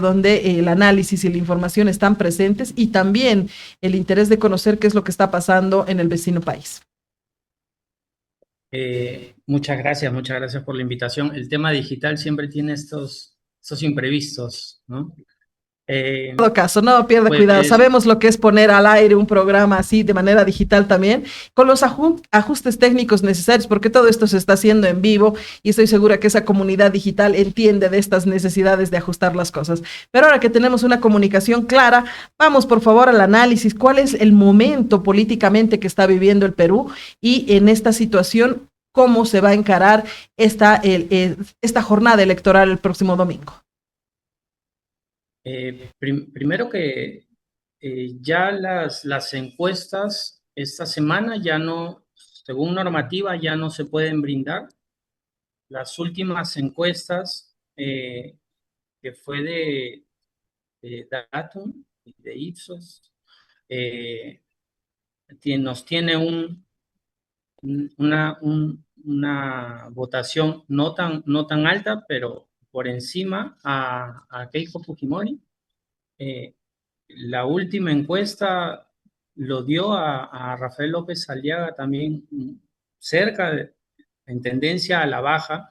donde el análisis y la información están presentes y también el interés de conocer qué es lo que está pasando en el vecino país. Muchas gracias por la invitación. El tema digital siempre tiene estos imprevistos, ¿no? En todo caso, no pierda Pues cuidado. Sabemos lo que es poner al aire un programa así de manera digital también, con los ajustes técnicos necesarios, porque todo esto se está haciendo en vivo y estoy segura que esa comunidad digital entiende de estas necesidades de ajustar las cosas. Pero ahora que tenemos una comunicación clara, vamos por favor al análisis. ¿Cuál es el momento políticamente que está viviendo el Perú y en esta situación, cómo se va a encarar esta jornada electoral el próximo domingo? Primero que ya las encuestas esta semana ya no, según normativa, ya no se pueden brindar. Las últimas encuestas que fue de Datum y de Ipsos nos tiene una votación no tan alta, pero por encima a Keiko Fujimori. La última encuesta lo dio a Rafael López Aliaga también cerca, en tendencia a la baja,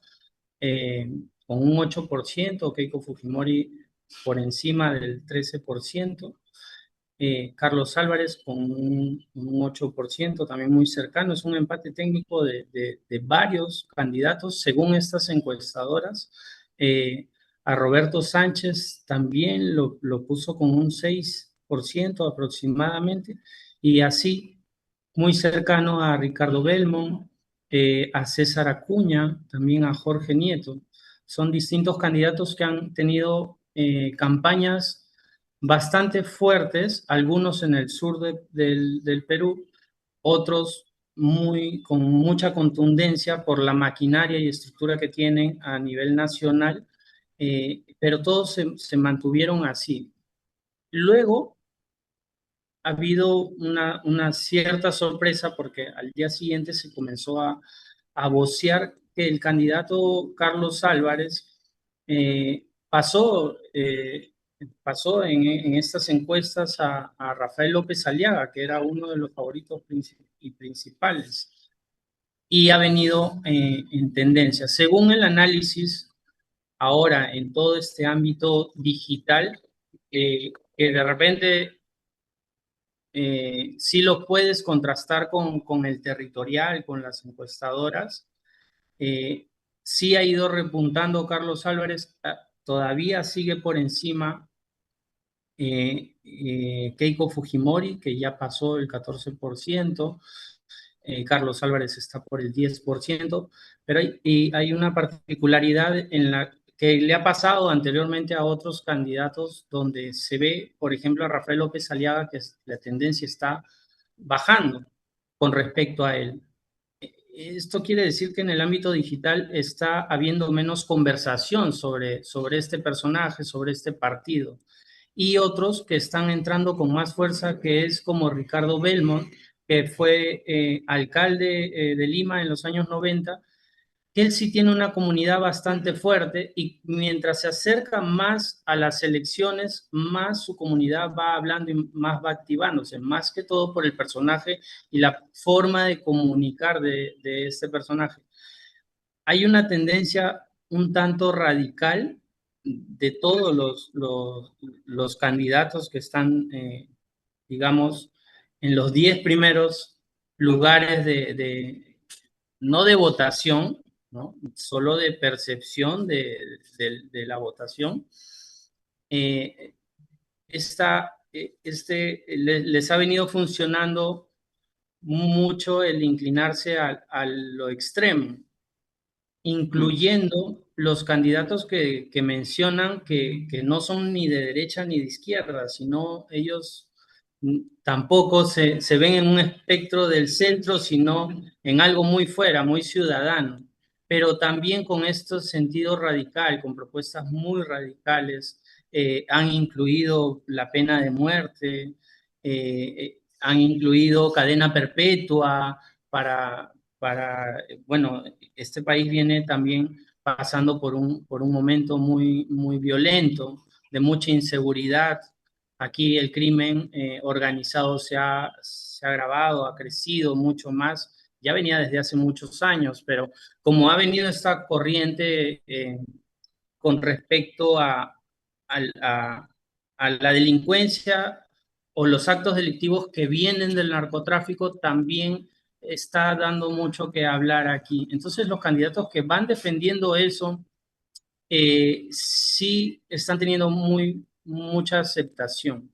con un 8%, Keiko Fujimori por encima del 13%, Carlos Álvarez con un 8%, también muy cercano. Es un empate técnico de varios candidatos, según estas encuestadoras. A Roberto Sánchez también lo puso con un 6% aproximadamente, y así muy cercano a Ricardo Belmont, a César Acuña, también a Jorge Nieto. Son distintos candidatos que han tenido campañas bastante fuertes, algunos en el sur del Perú, otros con mucha contundencia por la maquinaria y estructura que tienen a nivel nacional, pero todos se mantuvieron así. Luego ha habido una cierta sorpresa porque al día siguiente se comenzó a vocear que el candidato Carlos Álvarez pasó en estas encuestas a Rafael López Aliaga, que era uno de los favoritos y principales, y ha venido en tendencia. Según el análisis ahora en todo este ámbito digital, que de repente sí lo puedes contrastar con el territorial, con las encuestadoras, sí ha ido repuntando Carlos Álvarez, todavía sigue por encima Keiko Fujimori, que ya pasó el 14%, Carlos Álvarez está por el 10%, pero hay una particularidad en la que le ha pasado anteriormente a otros candidatos, donde se ve, por ejemplo, a Rafael López Aliaga, que la tendencia está bajando con respecto a él. Esto quiere decir que en el ámbito digital está habiendo menos conversación sobre este personaje, sobre este partido, y otros que están entrando con más fuerza, que es como Ricardo Belmont, que fue alcalde de Lima en los años 90, que él sí tiene una comunidad bastante fuerte, y mientras se acerca más a las elecciones, más su comunidad va hablando y más va activándose, más que todo por el personaje y la forma de comunicar de este personaje. Hay una tendencia un tanto radical de todos los candidatos que están, digamos, en los 10 primeros lugares no de votación, ¿no? Solo de percepción de la votación. Les ha venido funcionando mucho el inclinarse a lo extremo, incluyendo los candidatos que mencionan que no son ni de derecha ni de izquierda, sino ellos tampoco se ven en un espectro del centro, sino en algo muy fuera, muy ciudadano, pero también con este sentido radical, con propuestas muy radicales. Han incluido la pena de muerte, han incluido cadena perpetua bueno, este país viene también pasando por un momento muy, muy violento, de mucha inseguridad. Aquí el crimen organizado se ha agravado, ha crecido mucho más. Ya venía desde hace muchos años, pero como ha venido esta corriente con respecto a, a la delincuencia o los actos delictivos que vienen del narcotráfico, también está dando mucho que hablar aquí. Entonces los candidatos que van defendiendo eso sí están teniendo mucha aceptación.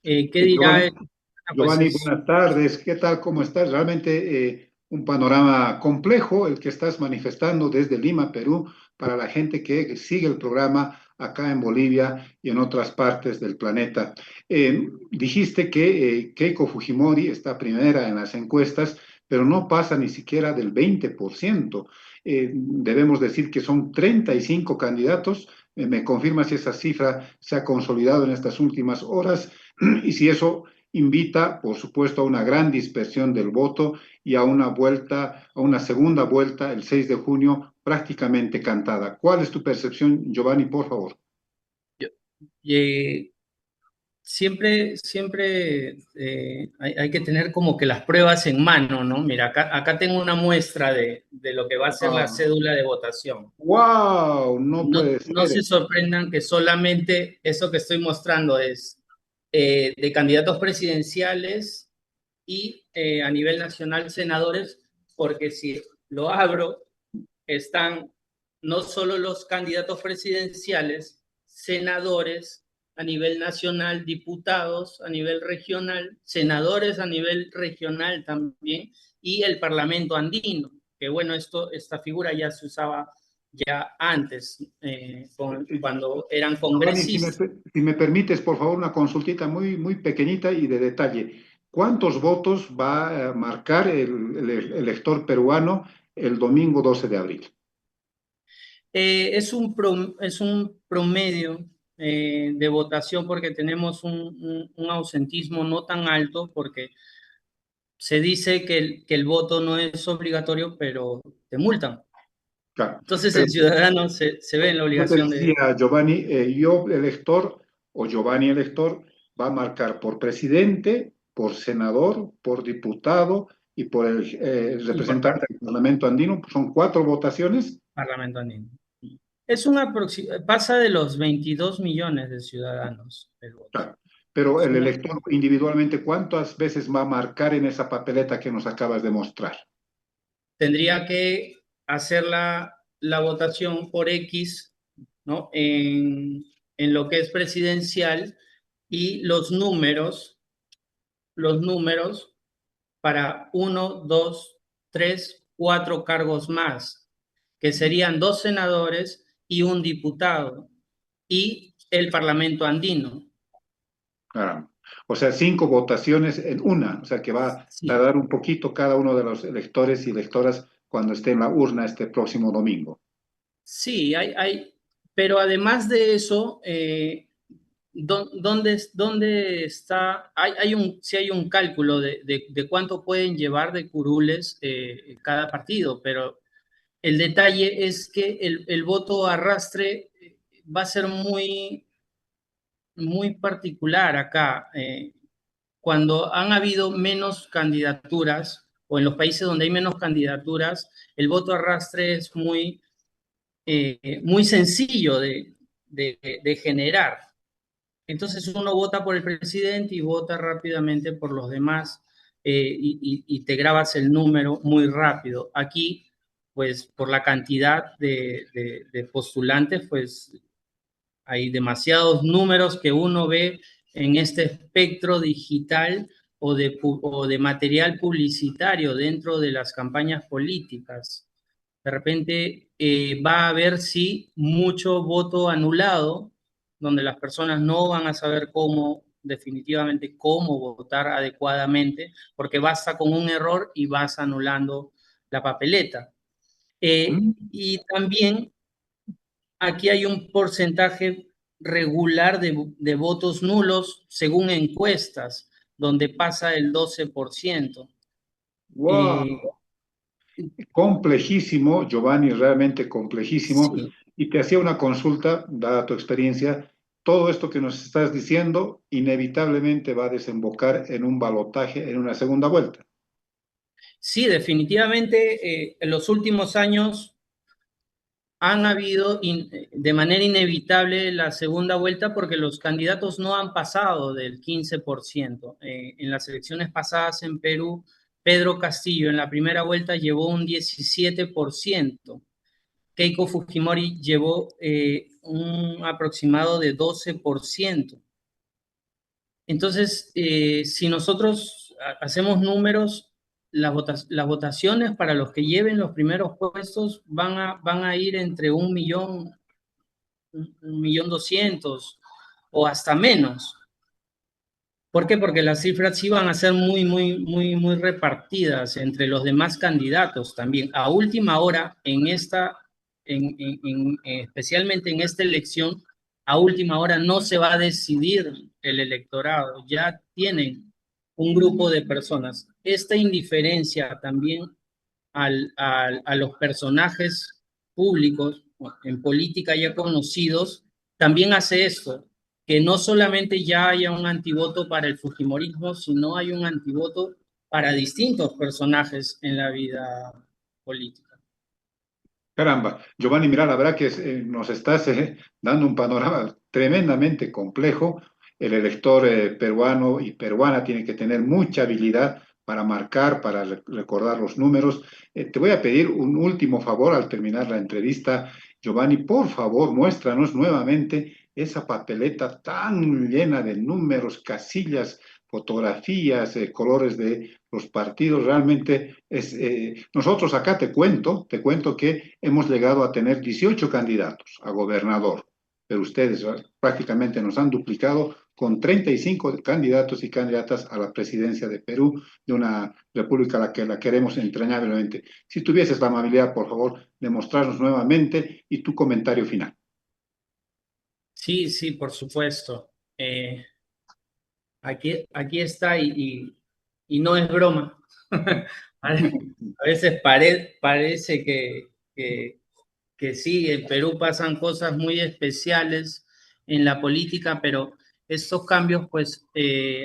¿Qué dirá? Giovanni, Pues Giovanni, es buenas tardes. ¿Qué tal? ¿Cómo estás? Realmente un panorama complejo el que estás manifestando desde Lima, Perú, para la gente que sigue el programa acá en Bolivia y en otras partes del planeta. Dijiste que Keiko Fujimori está primera en las encuestas, pero no pasa ni siquiera del 20%. Debemos decir que son 35 candidatos. ¿Me confirma si esa cifra se ha consolidado en estas últimas horas? Y si eso invita, por supuesto, a una gran dispersión del voto y a una vuelta, a una segunda vuelta el 6 de junio prácticamente cantada. ¿Cuál es tu percepción, Giovanni, por favor? eh, siempre hay que tener como que las pruebas en mano, ¿no? Mira, acá tengo una muestra de lo que va a ser la cédula de votación. ¡Wow! No No, puede no ser. se sorprendan que solamente eso que estoy mostrando es de candidatos presidenciales y a nivel nacional senadores, porque si lo abro, están no solo los candidatos presidenciales, senadores a nivel nacional, diputados a nivel regional, senadores a nivel regional también, y el Parlamento andino, que bueno, esta figura ya se usaba ya antes, cuando eran Giovanni, congresistas. si me permites, por favor, una consultita muy, muy pequeñita y de detalle. ¿Cuántos votos va a marcar el elector peruano el domingo 12 de abril? Es un promedio de votación porque tenemos un ausentismo no tan alto, porque se dice que el voto no es obligatorio, pero te multan. Claro. Entonces Pero el ciudadano se ve en la yo te obligación de... decía, Giovanni, yo elector o Giovanni elector va a marcar por presidente, por senador, por diputado y por el Y por representante del Parlamento andino. Son cuatro votaciones. Parlamento andino. Pasa de los 22 millones de ciudadanos el voto. Claro. Pero Es el una- elector individualmente, ¿cuántas veces va a marcar en esa papeleta que nos acabas de mostrar? Tendría que hacer la votación por X, ¿no? En lo que es presidencial, y los números para uno, dos, tres, cuatro cargos más, que serían dos senadores y un diputado, y el Parlamento andino. Claro. O sea, cinco votaciones en una, o sea, que va a Sí, tardar un poquito cada uno de los electores y electoras cuando esté en la urna este próximo domingo. sí, pero además de eso, ¿dónde está? Sí hay un cálculo de cuánto pueden llevar de curules cada partido, pero el detalle es que el voto arrastre va a ser muy particular acá. Cuando han habido menos candidaturas, o en los países donde hay menos candidaturas, el voto arrastre es muy sencillo de generar. Entonces uno vota por el presidente y vota rápidamente por los demás, y te grabas el número muy rápido. Aquí, pues por la cantidad de postulantes, pues hay demasiados números que uno ve en este espectro digital o de material publicitario dentro de las campañas políticas. De repente va a haber, sí, mucho voto anulado, donde las personas no van a saber definitivamente cómo votar adecuadamente, porque basta con un error y vas anulando la papeleta. Y también aquí hay un porcentaje regular de votos nulos según encuestas, donde pasa el 12%. Eh, ¡Wow! Complejísimo, Giovanni, realmente complejísimo. sí, Y te hacía una consulta, dada tu experiencia, todo esto que nos estás diciendo inevitablemente va a desembocar en un balotaje, en una segunda vuelta. Sí, definitivamente en los últimos años han habido de manera inevitable la segunda vuelta porque los candidatos no han pasado del 15%. En las elecciones pasadas en Perú, Pedro Castillo en la primera vuelta llevó un 17%. Keiko Fujimori llevó un aproximado de 12%. Entonces, si nosotros hacemos números, las votaciones para los que lleven los primeros puestos van a ir entre 1.200.000 o hasta menos. ¿Por qué? Porque las cifras sí van a ser muy repartidas entre los demás candidatos también. A última hora, especialmente en esta elección, a última hora no se va a decidir el electorado. Ya tienen un grupo de personas. Esta indiferencia también a los personajes públicos en política ya conocidos también hace esto, que no solamente ya haya un antivoto para el fujimorismo, sino hay un antivoto para distintos personajes en la vida política. Caramba, Giovanni, mira, la verdad que nos estás dando un panorama tremendamente complejo. El elector peruano y peruana tiene que tener mucha habilidad para marcar, para recordar los números. Te voy a pedir un último favor al terminar la entrevista. Giovanni, por favor, muéstranos nuevamente esa papeleta tan llena de números, casillas, fotografías, colores de los partidos. Realmente nosotros acá te cuento que hemos llegado a tener 18 candidatos a gobernador, pero ustedes prácticamente nos han duplicado con 35 candidatos y candidatas a la presidencia de Perú, de una república a la que la queremos entrañablemente. Si tuvieses la amabilidad, por favor, de mostrarnos nuevamente y tu comentario final. Sí, por supuesto. Aquí está y no es broma. A veces parece que sí, en Perú pasan cosas muy especiales en la política, pero estos cambios pues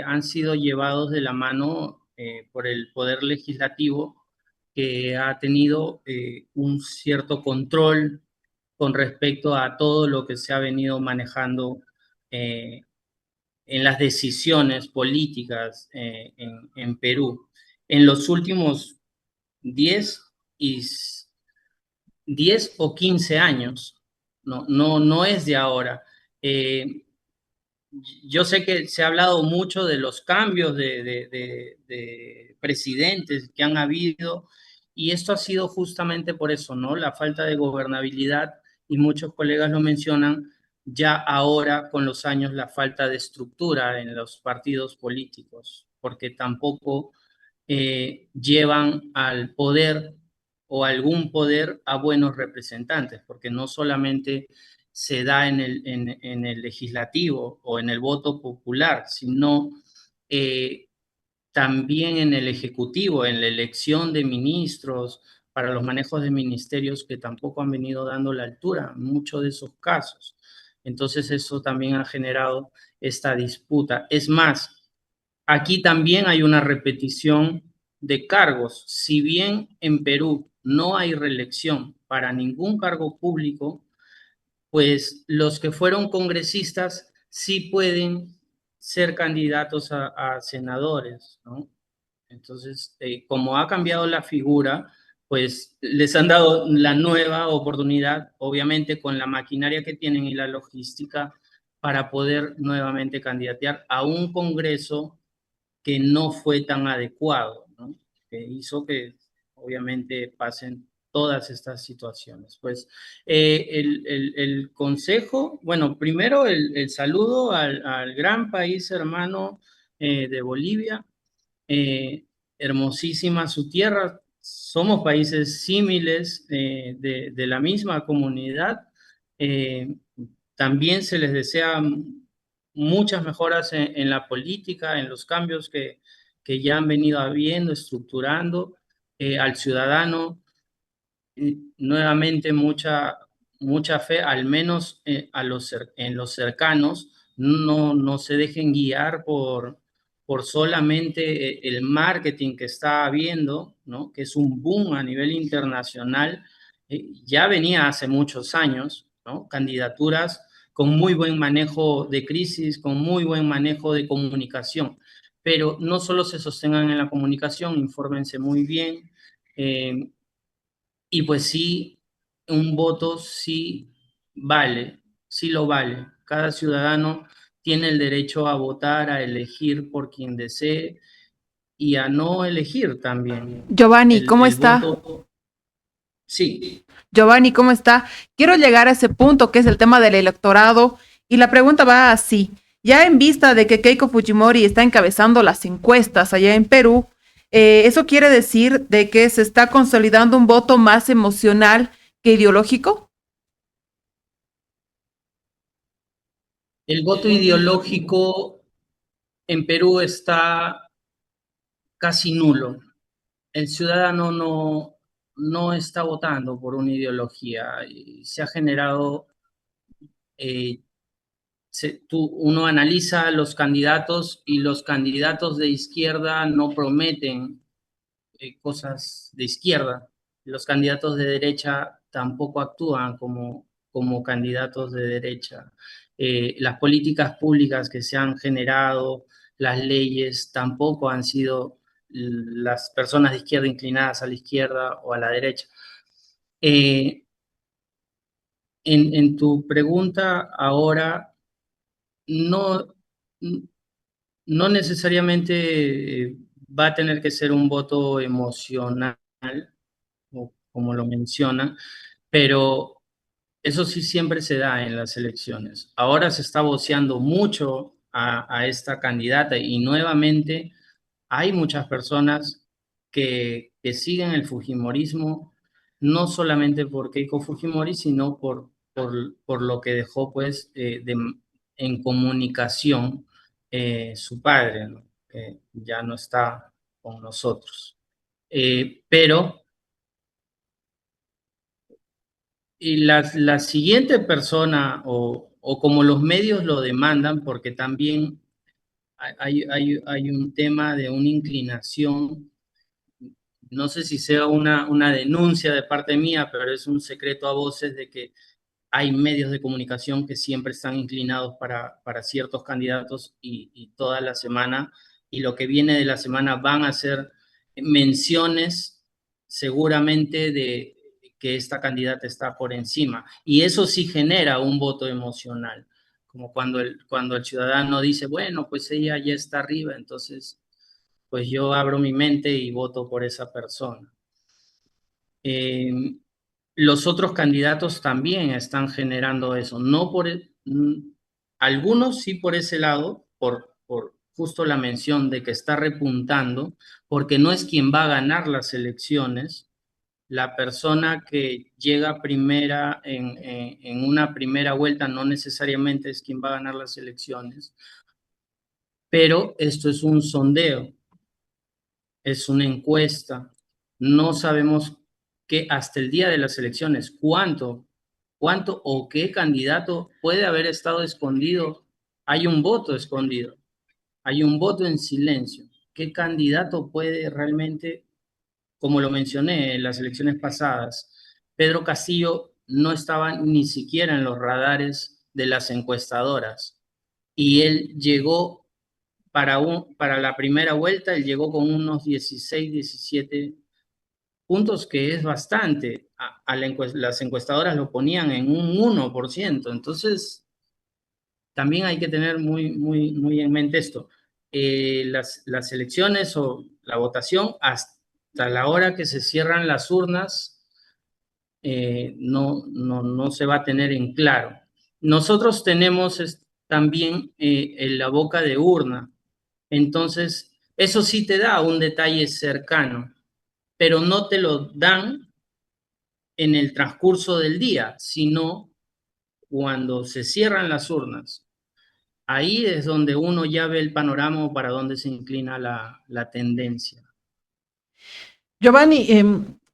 han sido llevados de la mano por el Poder Legislativo, que ha tenido un cierto control con respecto a todo lo que se ha venido manejando eh, en las decisiones políticas en Perú. En los últimos 10 y 10 o 15 años, no es de ahora. Yo sé que se ha hablado mucho de los cambios de presidentes que han habido y esto ha sido justamente por eso, ¿no? La falta de gobernabilidad y muchos colegas lo mencionan, ya ahora con los años la falta de estructura en los partidos políticos, porque tampoco llevan al poder o algún poder a buenos representantes, porque no solamente se da en el legislativo o en el voto popular, sino también en el ejecutivo, en la elección de ministros, para los manejos de ministerios que tampoco han venido dando la altura en muchos de esos casos. Entonces eso también ha generado esta disputa. Es más, aquí también hay una repetición de cargos. Si bien en Perú no hay reelección para ningún cargo público, pues los que fueron congresistas sí pueden ser candidatos a senadores, ¿no? Entonces, como ha cambiado la figura, pues les han dado la nueva oportunidad, obviamente con la maquinaria que tienen y la logística, para poder nuevamente candidatear a un Congreso que no fue tan adecuado, ¿no? Que hizo que obviamente pasen todas estas situaciones. Pues el consejo, bueno, primero el saludo al gran país hermano de Bolivia, hermosísima su tierra, somos países símiles de la misma comunidad, también se les desea muchas mejoras en la política, en los cambios que ya han venido habiendo, estructurando al ciudadano. Nuevamente mucha fe, al menos en los cercanos, no se dejen guiar por solamente el marketing que está habiendo, ¿no? Que es un boom a nivel internacional. Ya venía hace muchos años, ¿no? Candidaturas con muy buen manejo de crisis, con muy buen manejo de comunicación, pero no solo se sostengan en la comunicación, infórmense muy bien, y pues sí, un voto sí vale, sí lo vale. Cada ciudadano tiene el derecho a votar, a elegir por quien desee y a no elegir también. Giovanni, ¿cómo El está? voto, sí. Giovanni, ¿cómo está? Quiero llegar a ese punto que es el tema del electorado y la pregunta va así. Ya en vista de que Keiko Fujimori está encabezando las encuestas allá en Perú, ¿eso quiere decir de que se está consolidando un voto más emocional que ideológico? El voto ideológico en Perú está casi nulo. El ciudadano no está votando por una ideología y se ha generado, uno analiza los candidatos y los candidatos de izquierda no prometen cosas de izquierda. Los candidatos de derecha tampoco actúan como candidatos de derecha. Las políticas públicas que se han generado, las leyes, tampoco han sido las personas de izquierda inclinadas a la izquierda o a la derecha. En tu pregunta ahora, no, no necesariamente va a tener que ser un voto emocional, como lo mencionan, pero eso sí siempre se da en las elecciones. Ahora se está voceando mucho a esta candidata y nuevamente hay muchas personas que siguen el fujimorismo, no solamente por Keiko Fujimori, sino por lo que dejó pues en comunicación su padre, ¿no? Que ya no está con nosotros. Pero y la siguiente persona, o como los medios lo demandan, porque también hay un tema de una inclinación, no sé si sea una denuncia de parte mía, pero es un secreto a voces de que hay medios de comunicación que siempre están inclinados para ciertos candidatos y toda la semana, y lo que viene de la semana van a ser menciones seguramente de que esta candidata está por encima. Y eso sí genera un voto emocional, como cuando el ciudadano dice, bueno, pues ella ya está arriba, entonces pues yo abro mi mente y voto por esa persona. Los otros candidatos también están generando eso, no algunos sí por ese lado, por justo la mención de que está repuntando, porque no es quien va a ganar las elecciones. La persona que llega primera en una primera vuelta no necesariamente es quien va a ganar las elecciones, pero esto es un sondeo, es una encuesta. No sabemos que hasta el día de las elecciones cuánto o qué candidato puede haber estado escondido. Hay un voto escondido, hay un voto en silencio. ¿Qué candidato puede realmente, como lo mencioné en las elecciones pasadas, Pedro Castillo no estaba ni siquiera en los radares de las encuestadoras y él llegó para la primera vuelta, él llegó con unos 16, 17 puntos, que es bastante. Las encuestadoras lo ponían en un 1%. Entonces, también hay que tener muy en mente esto. Las elecciones o la votación, hasta la hora que se cierran las urnas, no se va a tener en claro. Nosotros tenemos también la boca de urna. Entonces, eso sí te da un detalle cercano, pero no te lo dan en el transcurso del día, sino cuando se cierran las urnas. Ahí es donde uno ya ve el panorama o para dónde se inclina la tendencia. Giovanni,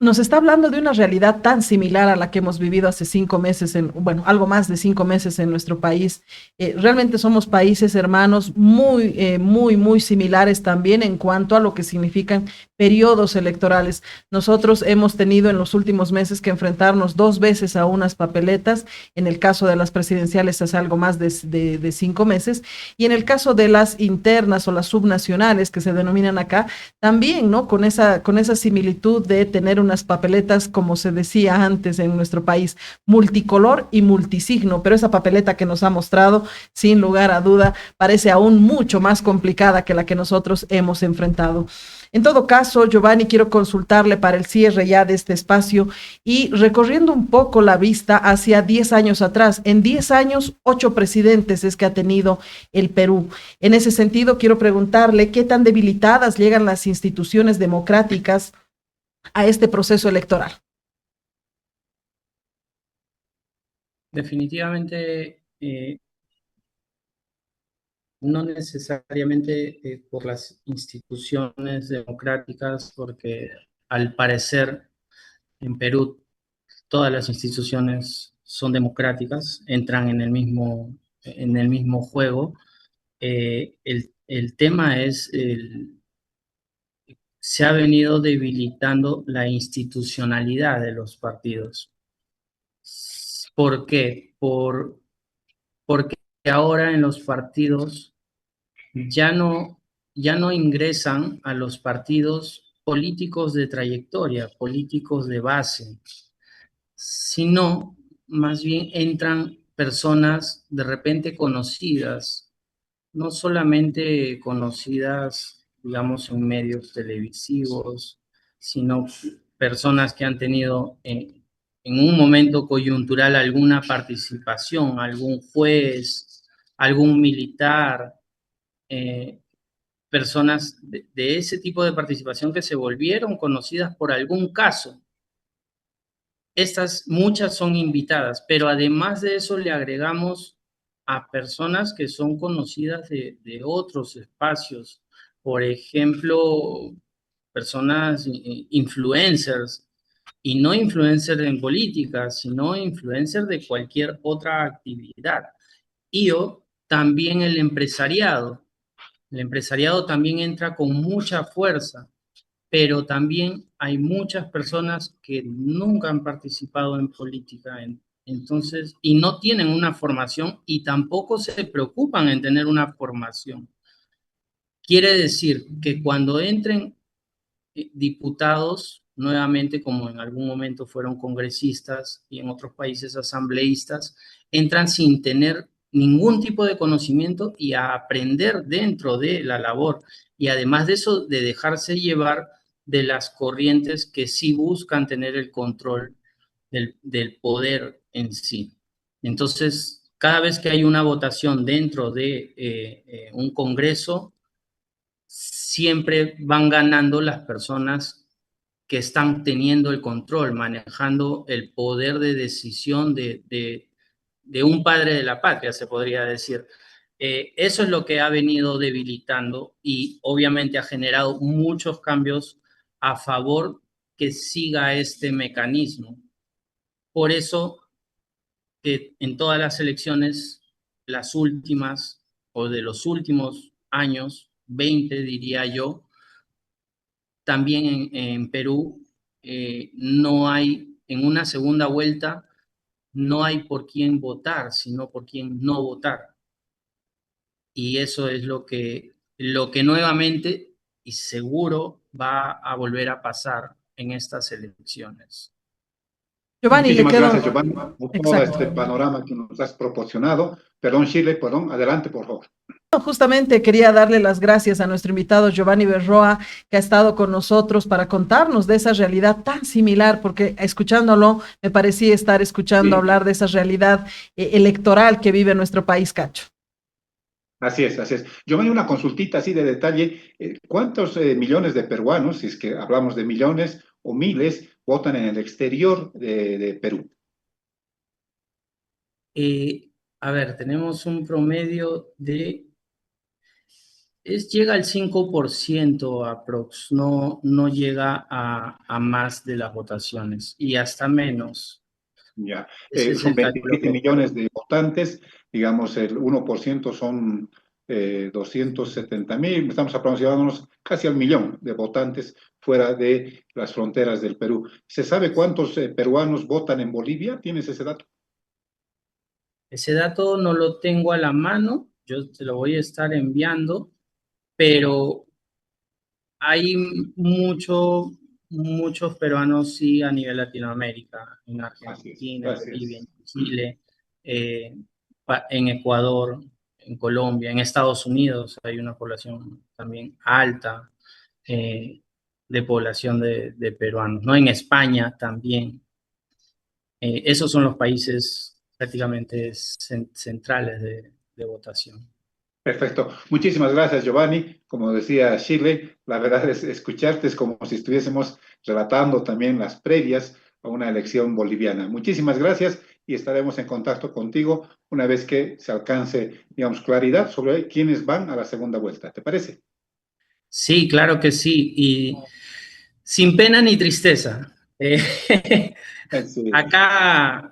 nos está hablando de una realidad tan similar a la que hemos vivido hace 5 meses, bueno, algo más de 5 meses en nuestro país. Realmente somos países hermanos muy similares también en cuanto a lo que significan periodos electorales. Nosotros hemos tenido en los últimos meses que enfrentarnos 2 veces a unas papeletas. En el caso de las presidenciales hace algo más de 5 meses, y en el caso de las internas o las subnacionales que se denominan acá, también, ¿no? Con esa similitud de tener unas papeletas, como se decía antes en nuestro país, multicolor y multisigno, pero esa papeleta que nos ha mostrado, sin lugar a duda, parece aún mucho más complicada que la que nosotros hemos enfrentado. En todo caso, Giovanni, quiero consultarle para el cierre ya de este espacio y recorriendo un poco la vista hacia 10 años atrás. En 10 años, 8 presidentes es que ha tenido el Perú. En ese sentido, quiero preguntarle qué tan debilitadas llegan las instituciones democráticas a este proceso electoral. Definitivamente, no necesariamente por las instituciones democráticas, porque al parecer en Perú todas las instituciones son democráticas, entran en el mismo juego. El tema es, se ha venido debilitando la institucionalidad de los partidos. ¿Por qué? Porque ahora en los partidos ya no ingresan a los partidos políticos de trayectoria, políticos de base, sino más bien entran personas de repente conocidas, no solamente conocidas, digamos, en medios televisivos, sino personas que han tenido en un momento coyuntural alguna participación, algún juez, algún militar, personas de ese tipo de participación que se volvieron conocidas por algún caso. Estas muchas son invitadas, pero además de eso le agregamos a personas que son conocidas de otros espacios. Por ejemplo, personas influencers, y no influencers en política, sino influencers de cualquier otra actividad. Y también el empresariado. El empresariado también entra con mucha fuerza, pero también hay muchas personas que nunca han participado en política, entonces, y no tienen una formación y tampoco se preocupan en tener una formación. Quiere decir que cuando entren diputados, nuevamente como en algún momento fueron congresistas y en otros países asambleístas, entran sin tener ningún tipo de conocimiento y a aprender dentro de la labor. Y además de eso, de dejarse llevar de las corrientes que sí buscan tener el control del poder en sí. Entonces, cada vez que hay una votación dentro de un congreso, siempre van ganando las personas que están teniendo el control, manejando el poder de decisión de un padre de la patria, se podría decir. Eso es lo que ha venido debilitando y obviamente ha generado muchos cambios a favor que siga este mecanismo. Por eso que en todas las elecciones, las últimas o de los últimos años, 20 diría yo, también en Perú no hay, en una segunda vuelta, no hay por quién votar, sino por quién no votar. Y eso es lo que nuevamente y seguro va a volver a pasar en estas elecciones. Giovanni, Muchísimas gracias, Giovanni, por todo Exacto. este panorama que nos has proporcionado. Perdón, Shirley, perdón, adelante, por favor. Justamente quería darle las gracias a nuestro invitado Giovanni Berroa, que ha estado con nosotros para contarnos de esa realidad tan similar, porque escuchándolo me parecía estar escuchando hablar de esa realidad electoral que vive nuestro país, Cacho. Así es, así es. Giovanni, una consultita así de detalle. ¿Cuántos millones de peruanos, si es que hablamos de millones o miles, votan en el exterior de Perú? A ver, tenemos un promedio de Llega al 5% aprox, no llega a más de las votaciones y hasta menos. Ya, Ese es son el cálculo 27 que... millones de votantes, digamos el 1% son 270.000, estamos aproximándonos casi al millón de votantes fuera de las fronteras del Perú. ¿Se sabe cuántos peruanos votan en Bolivia? ¿Tienes ese dato? Ese dato no lo tengo a la mano, yo te lo voy a estar enviando, pero hay muchos peruanos sí a nivel Latinoamérica, en Así es, Argentina, en así Bolivia, es. en Chile, eh, en Ecuador, en Colombia, en Estados Unidos hay una población también alta de población de peruanos, ¿no? En España también. Esos son los países prácticamente centrales de votación. Perfecto. Muchísimas gracias, Giovanni. Como decía Shirley, la verdad es escucharte es como si estuviésemos relatando también las previas a una elección boliviana. Muchísimas gracias y estaremos en contacto contigo una vez que se alcance, digamos, claridad sobre quiénes van a la segunda vuelta. ¿Te parece? Sí, claro que sí. Y sin pena ni tristeza. Sí. Acá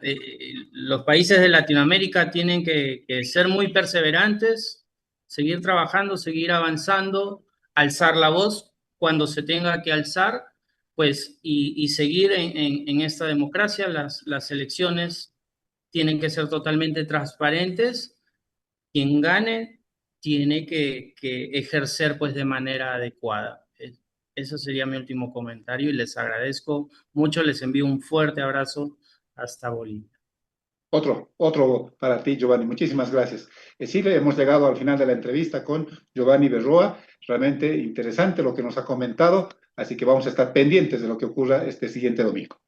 los países de Latinoamérica tienen que ser muy perseverantes, seguir trabajando, seguir avanzando, alzar la voz cuando se tenga que alzar, pues, y seguir en esta democracia. Las elecciones tienen que ser totalmente transparentes. Quien gane tiene que ejercer pues de manera adecuada. Eso sería mi último comentario y les agradezco mucho, les envío un fuerte abrazo hasta Bolivia. Otro para ti, Giovanni. Muchísimas gracias. Sí, hemos llegado al final de la entrevista con Giovanni Berroa. Realmente interesante lo que nos ha comentado, así que vamos a estar pendientes de lo que ocurra este siguiente domingo.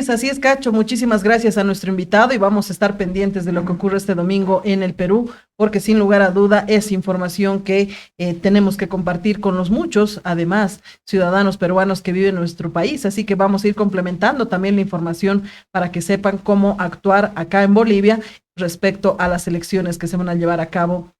Así es, Cacho. Muchísimas gracias a nuestro invitado y vamos a estar pendientes de lo que ocurre este domingo en el Perú, porque sin lugar a duda es información que tenemos que compartir con los muchos, además, ciudadanos peruanos que viven en nuestro país. Así que vamos a ir complementando también la información para que sepan cómo actuar acá en Bolivia respecto a las elecciones que se van a llevar a cabo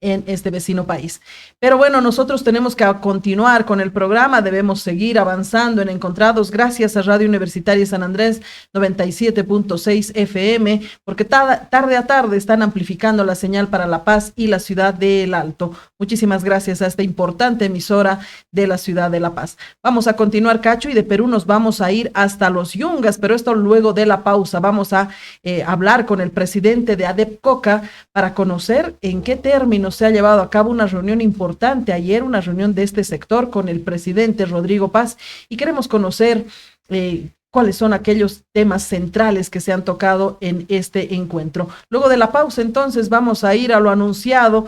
en este vecino país. Pero bueno, nosotros tenemos que continuar con el programa, debemos seguir avanzando en Encontrados gracias a Radio Universitaria San Andrés 97.6 FM, porque tarde a tarde están amplificando la señal para La Paz y la ciudad de El Alto. Muchísimas gracias a esta importante emisora de la ciudad de La Paz. Vamos a continuar, Cacho, y de Perú nos vamos a ir hasta Los Yungas, pero esto luego de la pausa. Vamos a hablar con el presidente de ADEPCOCA para conocer en qué términos se ha llevado a cabo una reunión importante ayer, una reunión de este sector con el presidente Rodrigo Paz, y queremos conocer cuáles son aquellos temas centrales que se han tocado en este encuentro. Luego de la pausa, entonces, vamos a ir a lo anunciado